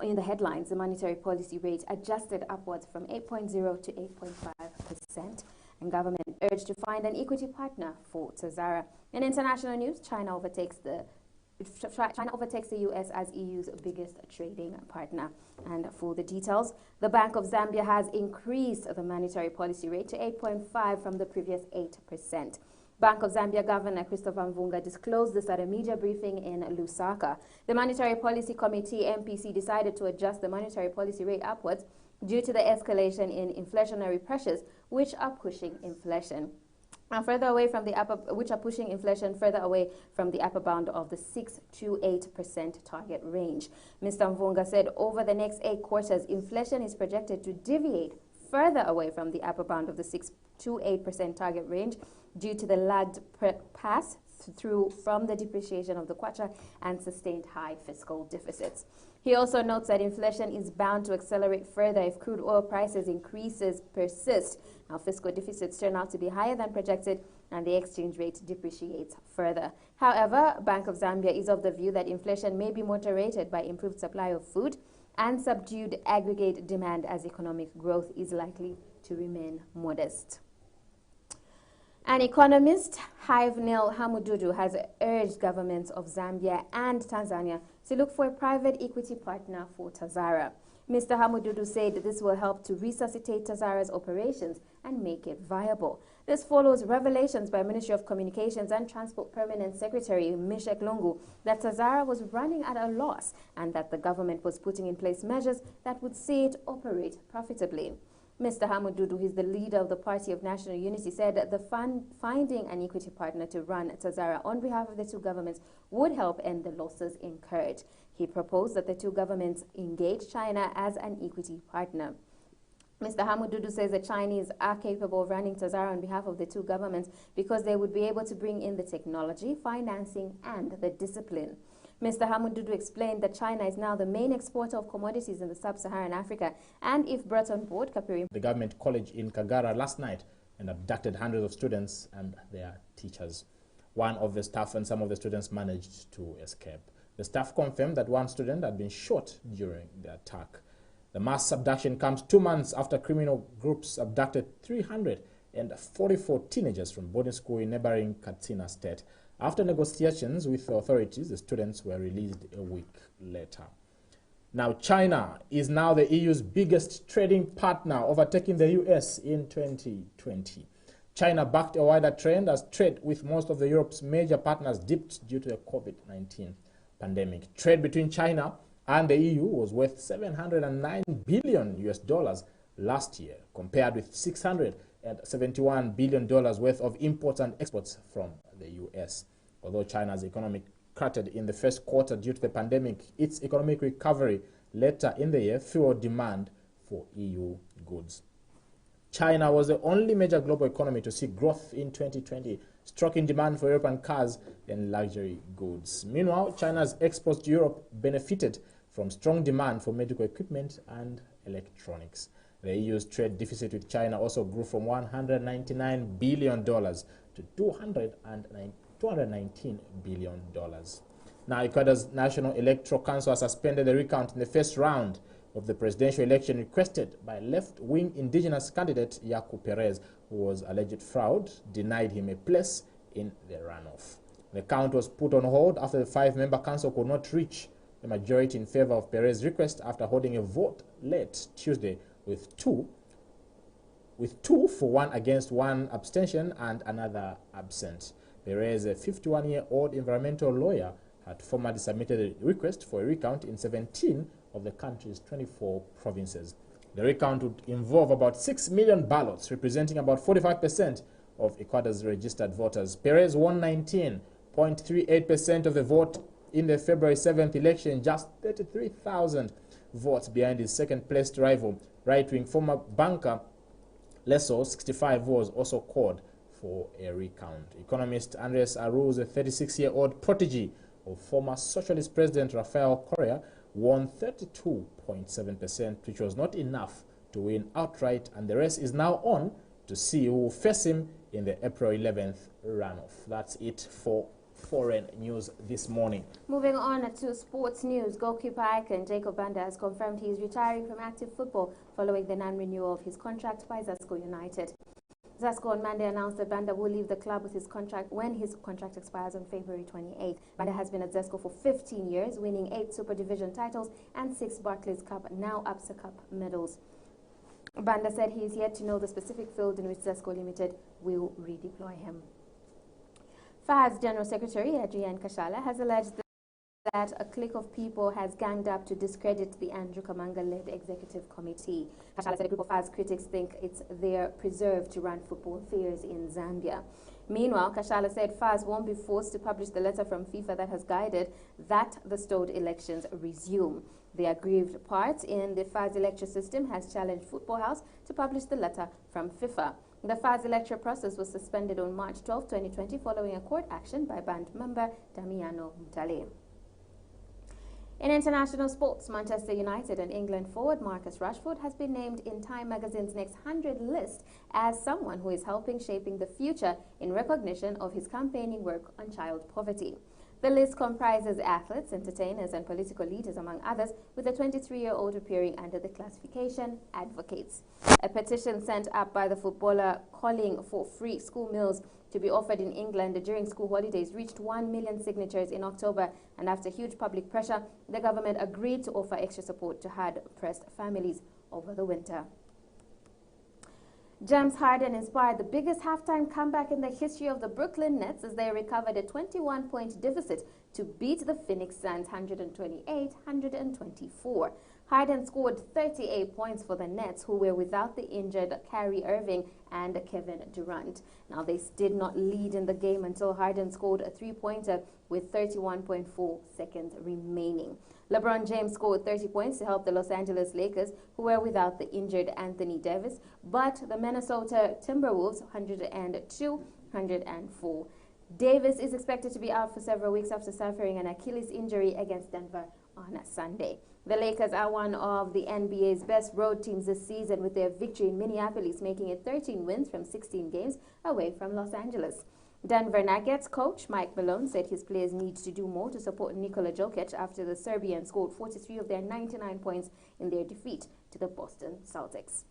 in the headlines, the monetary policy rate adjusted upwards from 8.0 to 8.5%, and government urged to find an equity partner for Tazara. In international news, China overtakes the US as EU's biggest trading partner. And for the details, the Bank of Zambia has increased the monetary policy rate to 8.5 from the previous 8%. Bank of Zambia Governor Christopher Mvunga disclosed this at a media briefing in Lusaka. The Monetary Policy Committee, MPC, decided to adjust the monetary policy rate upwards due to the escalation in inflationary pressures, which are pushing inflation pushing inflation further away from the upper bound of the 6 to 8% target range. Mr. Mvunga said over the next 8 quarters, inflation is projected to deviate further away from the upper bound of the 6 to 8% target range due to the lagged pass through from the depreciation of the kwacha and sustained high fiscal deficits. He also notes that inflation is bound to accelerate further if crude oil prices increases persist. Now, fiscal deficits turn out to be higher than projected and the exchange rate depreciates further. However, Bank of Zambia is of the view that inflation may be moderated by improved supply of food and subdued aggregate demand as economic growth is likely to remain modest. An economist, Hivenil Hamududu, has urged governments of Zambia and Tanzania to look for a private equity partner for Tazara. Mr. Hamududu said this will help to resuscitate Tazara's operations and make it viable. This follows revelations by Ministry of Communications and Transport Permanent Secretary Mishek Lungu that Tazara was running at a loss and that the government was putting in place measures that would see it operate profitably. Mr. Hamududu, who is the leader of the Party of National Unity, said that finding an equity partner to run Tazara on behalf of the two governments would help end the losses incurred. He proposed that the two governments engage China as an equity partner. Mr. Hamududu says the Chinese are capable of running Tazara on behalf of the two governments because they would be able to bring in the technology, financing, and the discipline. Mr. Hamududu explained that China is now the main exporter of commodities in the sub-Saharan Africa, and if brought on board, the government college in Kagara last night and abducted hundreds of students and their teachers. One of the staff and some of the students managed to escape. The staff confirmed that one student had been shot during the attack. The mass abduction comes 2 months after criminal groups abducted 344 teenagers from boarding school in neighboring Katsina state. After negotiations with the authorities, the students were released a week later. Now, China is now the EU's biggest trading partner, overtaking the US in 2020. China backed a wider trend as trade with most of Europe's major partners dipped due to the COVID-19 pandemic. Trade between China and the EU was worth $709 billion last year, compared with $671 billion worth of imports and exports from the US. Although China's economy cratered in the first quarter due to the pandemic, its economic recovery later in the year fueled demand for EU goods. China was the only major global economy to see growth in 2020, stroking demand for European cars and luxury goods. Meanwhile, China's exports to Europe benefited from strong demand for medical equipment and electronics. The EU's trade deficit with China also grew from $199 billion to $219 billion. Now, Ecuador's National Electoral Council has suspended the recount in the first round of the presidential election requested by left-wing indigenous candidate Yaku Perez, who was alleged fraud, denied him a place in the runoff. The count was put on hold after the 5-member council could not reach a majority in favor of Perez's request after holding a vote late Tuesday with two for, 1 against, 1 abstention and another absent. Perez, a 51-year-old environmental lawyer, had formally submitted a request for a recount in 17 of the country's 24 provinces. The recount would involve about 6 million ballots, representing about 45% of Ecuador's registered voters. Perez won 19.38% of the vote in the February 7th election, just 33,000 votes behind his second-placed rival, right-wing former banker Leso. 65 was also called for a recount. Economist Andres Aruz, a 36-year-old protege of former socialist president Rafael Correa, won 32.7%, which was not enough to win outright, and the race is now on to see who will face him in the April 11th runoff. That's it for foreign news this morning. Moving on to sports news, goalkeeper icon Jacob Banda has confirmed he is retiring from active football following the non-renewal of his contract by Zasco United. Zasco on Monday announced that Banda will leave the club with his contract when his contract expires on February 28th. Banda has been at Zasco for 15 years, winning 8 Super Division titles and 6 Barclays Cup, now Absa Cup medals. Banda said he is yet to know the specific field in which Zasco Limited will redeploy him. FA's General Secretary Adrian Kashala has alleged that a clique of people has ganged up to discredit the Andrew Kamanga-led executive committee. Kashala said a group of FA's critics think it's their preserve to run football affairs in Zambia. Meanwhile, Kashala said FA's won't be forced to publish the letter from FIFA that has guided that the stalled elections resume. The aggrieved part in the FA's electoral system has challenged Football House to publish the letter from FIFA. The FA's electoral process was suspended on March 12, 2020, following a court action by band member Damiano Mutale. In international sports, Manchester United and England forward Marcus Rashford has been named in Time magazine's Next 100 list as someone who is helping shaping the future in recognition of his campaigning work on child poverty. The list comprises athletes, entertainers, and political leaders, among others, with a 23-year-old appearing under the classification Advocates. A petition sent up by the footballer calling for free school meals to be offered in England during school holidays reached 1 million signatures in October, and after huge public pressure, the government agreed to offer extra support to hard-pressed families over the winter. James Harden inspired the biggest halftime comeback in the history of the Brooklyn Nets as they recovered a 21-point deficit to beat the Phoenix Suns 128-124. Harden scored 38 points for the Nets, who were without the injured Kyrie Irving and Kevin Durant. Now, they did not lead in the game until Harden scored a three-pointer with 31.4 seconds remaining. LeBron James scored 30 points to help the Los Angeles Lakers, who were without the injured Anthony Davis, but the Minnesota Timberwolves 102-104. Davis is expected to be out for several weeks after suffering an Achilles injury against Denver on Sunday. The Lakers are one of the NBA's best road teams this season, with their victory in Minneapolis making it 13 wins from 16 games away from Los Angeles. Denver Nuggets coach Mike Malone said his players need to do more to support Nikola Jokic after the Serbian scored 43 of their 99 points in their defeat to the Boston Celtics.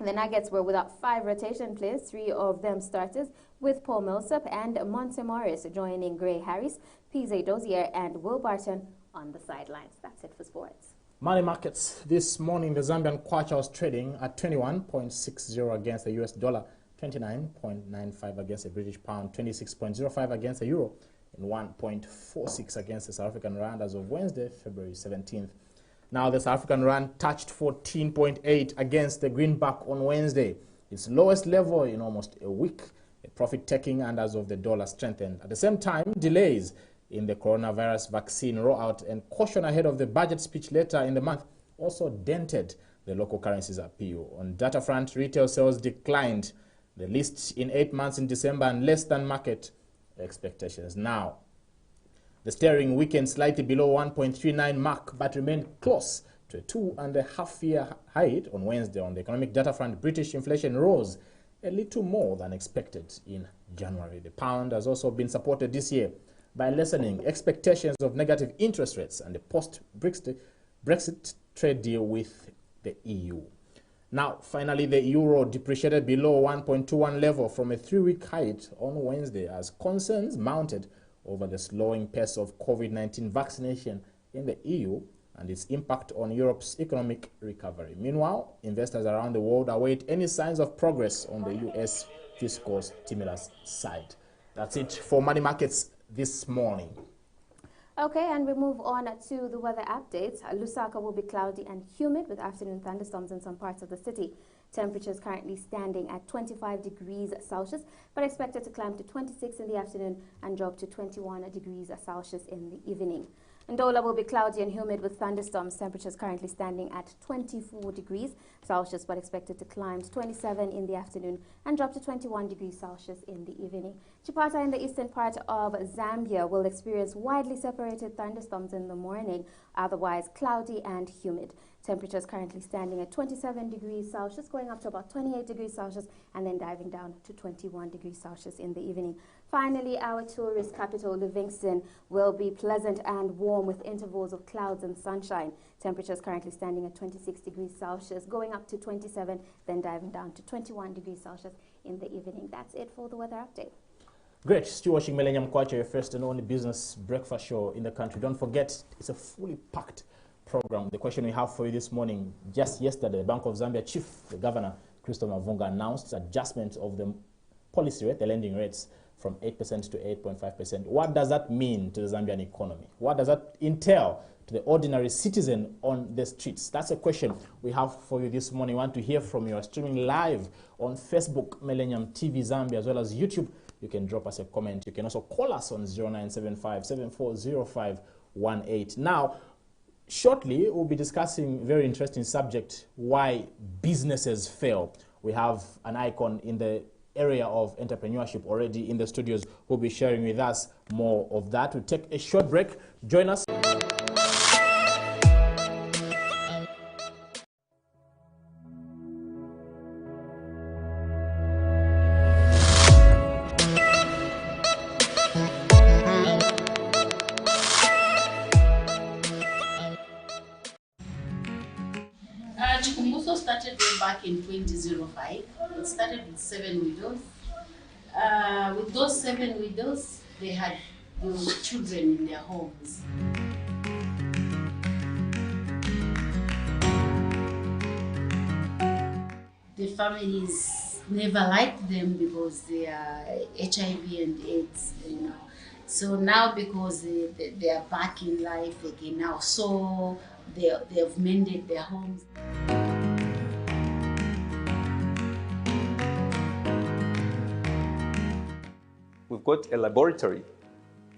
The Nuggets were without 5 rotation players, 3 of them starters, with Paul Millsap and Monte Morris joining Gray Harris, PJ Dozier, and Will Barton on the sidelines. That's it for sports. Money markets this morning. The Zambian kwacha was trading at 21.60 against the US dollar, 29.95 against the British pound, 26.05 against the euro, and 1.46 against the South African rand as of Wednesday, February 17th. Now, the South African rand touched 14.8 against the greenback on Wednesday, its lowest level in almost a week. A profit-taking and as of the dollar strengthened. At the same time, delays in the coronavirus vaccine rollout and caution ahead of the budget speech later in the month also dented the local currency's appeal. On data front, retail sales declined the least in 8 months in December and less than market expectations. Now, the sterling weakened slightly below 1.39 mark but remained close to a 2.5-year high on Wednesday. On the economic data front, British inflation rose a little more than expected in January. The pound has also been supported this year by lessening expectations of negative interest rates and the post-Brexit trade deal with the EU. Now, finally, the euro depreciated below 1.21 level from a 3-week height on Wednesday as concerns mounted over the slowing pace of COVID-19 vaccination in the EU and its impact on Europe's economic recovery. Meanwhile, investors around the world await any signs of progress on the US fiscal stimulus side. That's it for money markets this morning. Okay, and we move on to the weather updates. Lusaka will be cloudy and humid with afternoon thunderstorms in some parts of the city. Temperatures currently standing at 25 degrees Celsius, but expected to climb to 26 in the afternoon and drop to 21 degrees Celsius in the evening. Ndola will be cloudy and humid with thunderstorms. Temperatures currently standing at 24 degrees Celsius, but expected to climb to 27 in the afternoon and drop to 21 degrees Celsius in the evening. Chipata in the eastern part of Zambia will experience widely separated thunderstorms in the morning, otherwise cloudy and humid. Temperatures currently standing at 27 degrees Celsius, going up to about 28 degrees Celsius, and then diving down to 21 degrees Celsius in the evening. Finally, our tourist capital, Livingston, will be pleasant and warm with intervals of clouds and sunshine. Temperatures currently standing at 26 degrees Celsius, going up to 27, then diving down to 21 degrees Celsius in the evening. That's it for the weather update. Great. Still watching Millennium Culture, your first and only business breakfast show in the country. Don't forget, it's a fully packed program. The question we have for you this morning, just yesterday, the Bank of Zambia Chief, the Governor, Christopher Mavunga, announced adjustment of the policy rate, the lending rates, from 8% to 8.5%. What does that mean to the Zambian economy? What does that entail to the ordinary citizen on the streets? That's a question we have for you this morning. We want to hear from you. Streaming live on Facebook, Millennium TV Zambia, as well as YouTube. You can drop us a comment. You can also call us on 0975 740518. Now, shortly, we'll be discussing a very interesting subject, why businesses fail. We have an icon in the area of entrepreneurship already in the studios who will be sharing with us more of that. We'll take a short break. Join us. Chikumbuso started way back in 2005. It started with 7 widows. With those 7 widows, they had children in their homes. The families never liked them because they are HIV and AIDS, you know. So now, because they are back in life again now, so they have mended their homes. We've got a laboratory.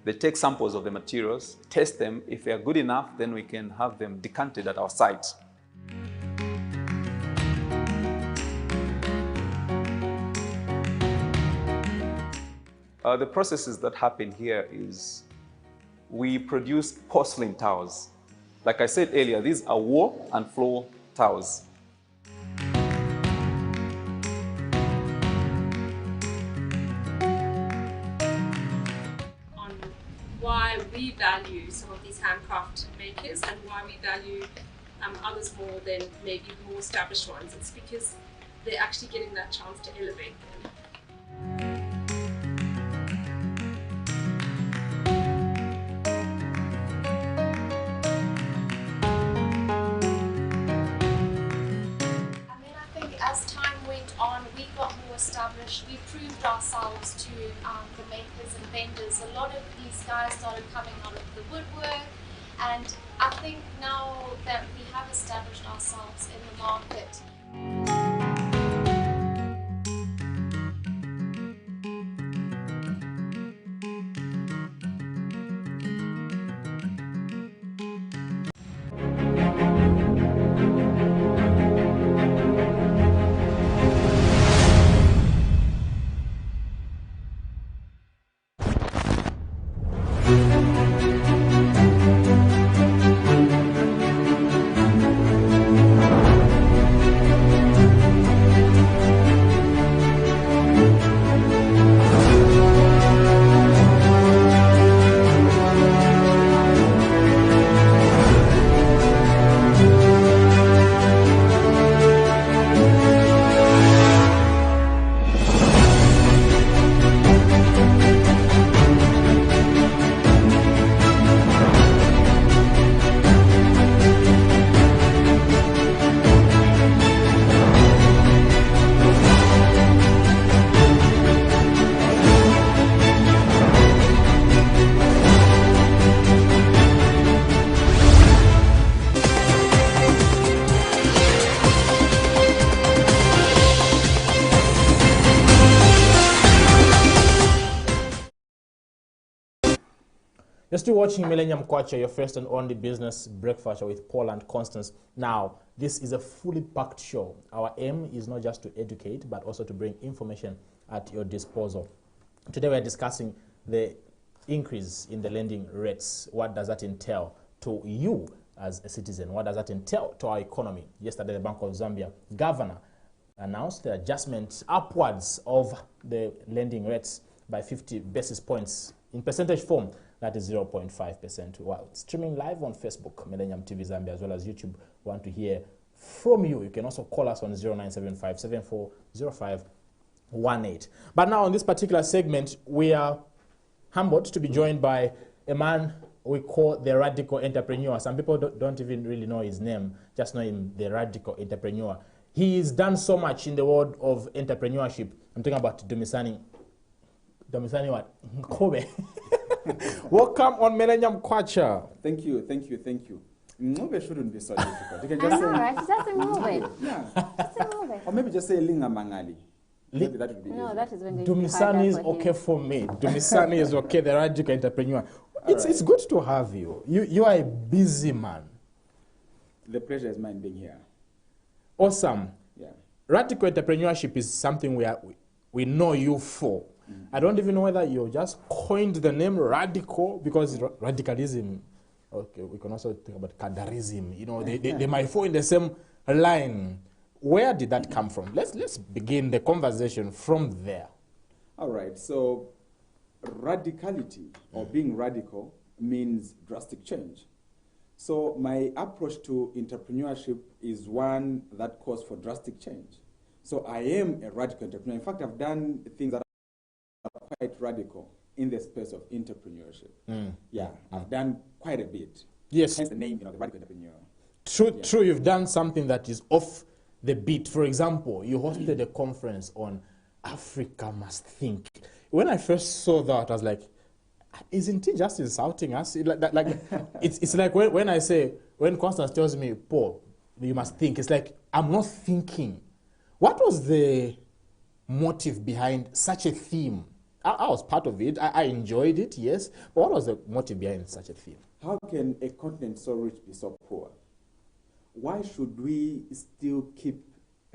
They take samples of the materials, test them. If they are good enough, then we can have them decanted at our site. The processes that happen here is we produce porcelain towels. Like I said earlier, these are wall and floor towels. On why we value some of these handcraft makers and why we value others more than maybe more established ones. It's because they're actually getting that chance to elevate them. Established, we proved ourselves to the makers and vendors. A lot of these guys started coming out of the woodwork, and I think now that we have established ourselves in the market. You're still watching Millennium Culture, your first and only business breakfast show with Paul and Constance. Now, this is a fully packed show. Our aim is not just to educate, but also to bring information at your disposal. Today we're discussing the increase in the lending rates. What does that entail to you as a citizen? What does that entail to our economy? Yesterday, the Bank of Zambia governor announced the adjustment upwards of the lending rates by 50 basis points. In percentage form, that is 0.5%. Well, streaming live on Facebook, Millennium TV Zambia, as well as YouTube. We want to hear from you. You can also call us on 0975 740518. But now on this particular segment, we are humbled to be joined by a man we call the radical entrepreneur. Some people don't even really know his name, just know him, the radical entrepreneur. He's done so much in the world of entrepreneurship. I'm talking about Dumisani what? Kobe. Welcome on Millennium Kwacha. Thank you. Ngobe shouldn't be so difficult. You can just say, right? Just remove it. yeah. Just remove it. Or maybe just say Linga Mangali. Maybe that would be No, easier. that is when Dumisani is okay for me. Dumisani is okay, the radical entrepreneur. It's good to have you. You are a busy man. The pleasure is mine being here. Awesome. Yeah. Radical entrepreneurship is something we know you for. I don't even know whether you just coined the name radical because radicalism. Okay, we can also think about cadarism. You know, they might fall in the same line. Where did that come from? Let's begin the conversation from there. All right. So radicality or being radical means drastic change. So my approach to entrepreneurship is one that calls for drastic change. So I am a radical entrepreneur. In fact, I've done things that are quite radical in the space of entrepreneurship. Yeah, I've done quite a bit. Yes. Hence the name, the radical entrepreneur. True, you've done something that is off the beat. For example, you hosted a conference on Africa Must Think. When I first saw that, I was like, isn't he just insulting us? It's like when Constance tells me, Paul, you must think, it's like, I'm not thinking. What was the motive behind such a theme? I was part of it. I enjoyed it, yes. But what was the motive behind such a theme? How can a continent so rich be so poor? Why should we still keep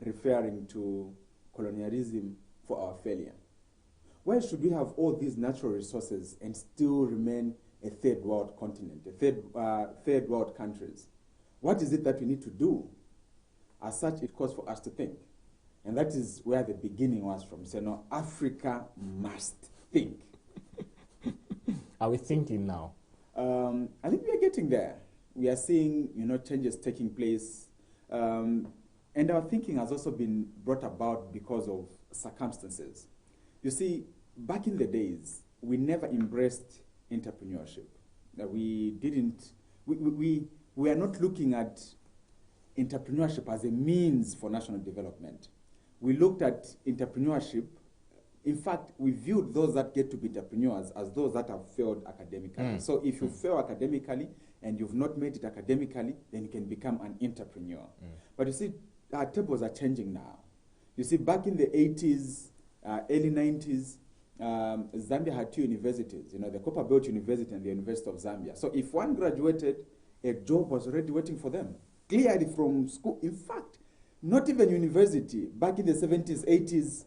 referring to colonialism for our failure? Why should we have all these natural resources and still remain a third world continent, third world countries? What is it that we need to do? As such, it calls for us to think. And that is where the beginning was from. So now Africa must think. Are we thinking now? I think we are getting there. We are seeing, changes taking place. And our thinking has also been brought about because of circumstances. You see, back in the days, we never embraced entrepreneurship. We are not looking at entrepreneurship as a means for national development. We looked at entrepreneurship. In fact, we viewed those that get to be entrepreneurs as those that have failed academically. So if you fail academically and you've not made it academically, then you can become an entrepreneur. But you see, our tables are changing now. You see, back in the 80s, early 90s, Zambia had two universities, the Copperbelt University and the University of Zambia. So if one graduated, a job was already waiting for them, clearly from school. In fact, not even university. Back in the 70s, 80s,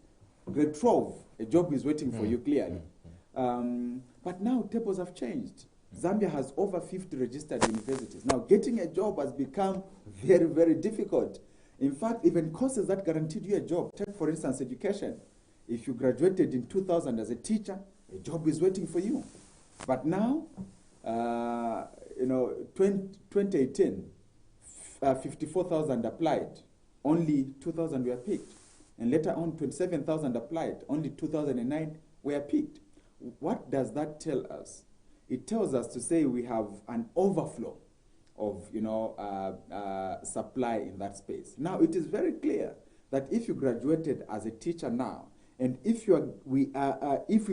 grade 12, a job is waiting for you clearly. But now tables have changed. Zambia has over 50 registered universities. Now getting a job has become very, very difficult. In fact, even courses that guaranteed you a job, take for instance education. If you graduated in 2000 as a teacher, a job is waiting for you. But now, 2018, 54,000 applied, only 2,000 were picked. And later on, 27,000 applied, only 2,009 were picked. What does that tell us? It tells us to say we have an overflow of supply in that space. Now, it is very clear that if you graduated as a teacher now, and if we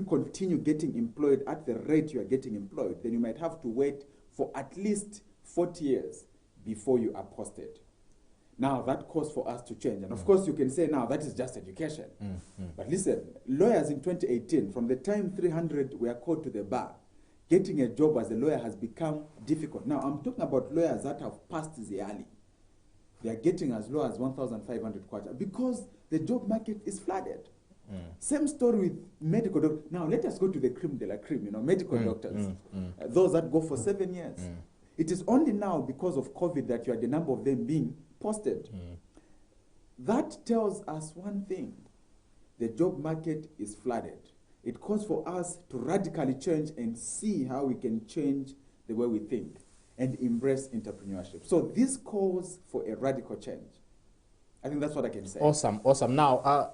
continue getting employed at the rate you are getting employed, then you might have to wait for at least 40 years before you are posted. Now, that calls for us to change. And of course, you can say now that is just education. But listen, lawyers in 2018, from the time 300 were called to the bar, getting a job as a lawyer has become difficult. Now, I'm talking about lawyers that have passed the early. They are getting as low as 1,500 kwacha because the job market is flooded. Same story with medical doctors. Now, let us go to the creme de la creme, medical doctors. Those that go for 7 years. It is only now because of COVID that you are the number of them being posted. That tells us one thing. The job market is flooded. It calls for us to radically change and see how we can change the way we think and embrace entrepreneurship. So this calls for a radical change. I think that's what I can say. Awesome, awesome. Now,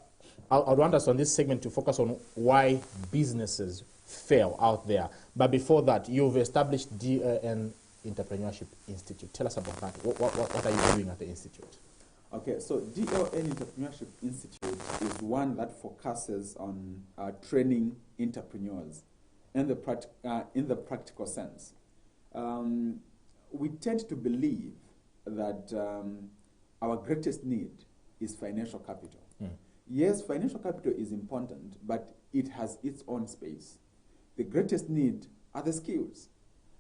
I want us on this segment to focus on why businesses fail out there. But before that, you've established DLN Entrepreneurship Institute. Tell us about that. What are you doing at the institute? Okay, so DLN Entrepreneurship Institute is one that focuses on training entrepreneurs in the practical sense. We tend to believe that our greatest need is financial capital. Yes, financial capital is important, but it has its own space. The greatest need are the skills.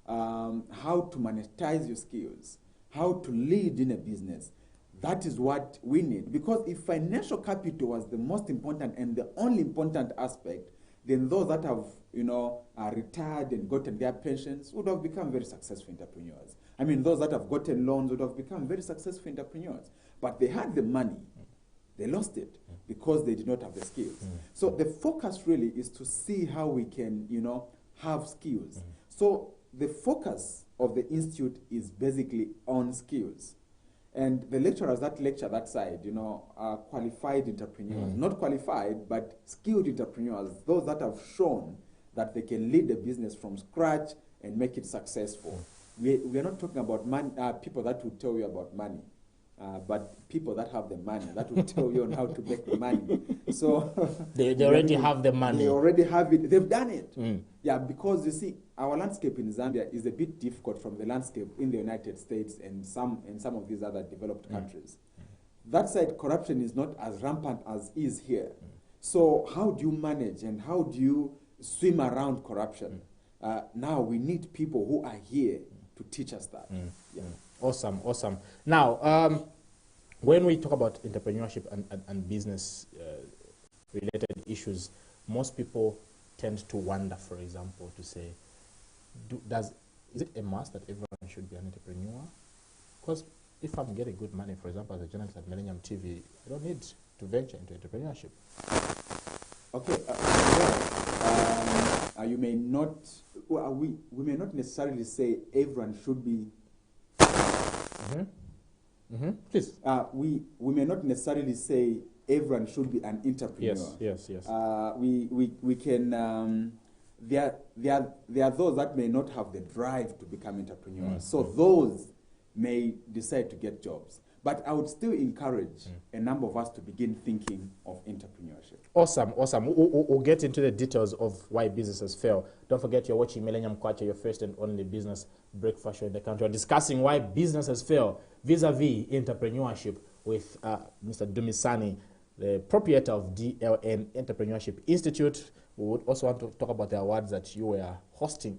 How to monetize your skills, how to lead in a business. That is what we need. Because if financial capital was the most important and the only important aspect, then those that have, retired and gotten their pensions would have become very successful entrepreneurs. I mean, those that have gotten loans would have become very successful entrepreneurs. But they had the money, they lost it because they did not have the skills. So the focus really is to see how we can, have skills. So the focus of the institute is basically on skills. And the lecturers that lecture that side, are qualified entrepreneurs. Not qualified, but skilled entrepreneurs, those that have shown that they can lead a business from scratch and make it successful. We are not talking about people that will tell you about money, but people that have the money, that will tell you on how to make the money. So they already have the money. They already have it. They've done it. Yeah, because you see, our landscape in Zambia is a bit difficult from the landscape in the United States and some of these other developed countries. That side, corruption is not as rampant as is here. So how do you manage and how do you swim around corruption? Now we need people who are here to teach us that. Yeah. Awesome, awesome. Now, when we talk about entrepreneurship and business related issues, most people tend to wonder, for example, to say, is it a must that everyone should be an entrepreneur? Because if I'm getting good money, for example, as a journalist at Millennium TV, I don't need to venture into entrepreneurship. Okay, you may not, we may not necessarily say everyone should be. Please. We may not necessarily say everyone should be an entrepreneur. Yes. We can. There are those that may not have the drive to become entrepreneurs. So those may decide to get jobs. But I would still encourage a number of us to begin thinking of entrepreneurship. Awesome. We'll get into the details of why businesses fail. Don't forget you're watching Millennium Kwacha, your first and only business breakfast show in the country. We're discussing why businesses fail vis-a-vis entrepreneurship with Mr. Dumisani, the proprietor of DLN Entrepreneurship Institute. We would also want to talk about the awards that you were hosting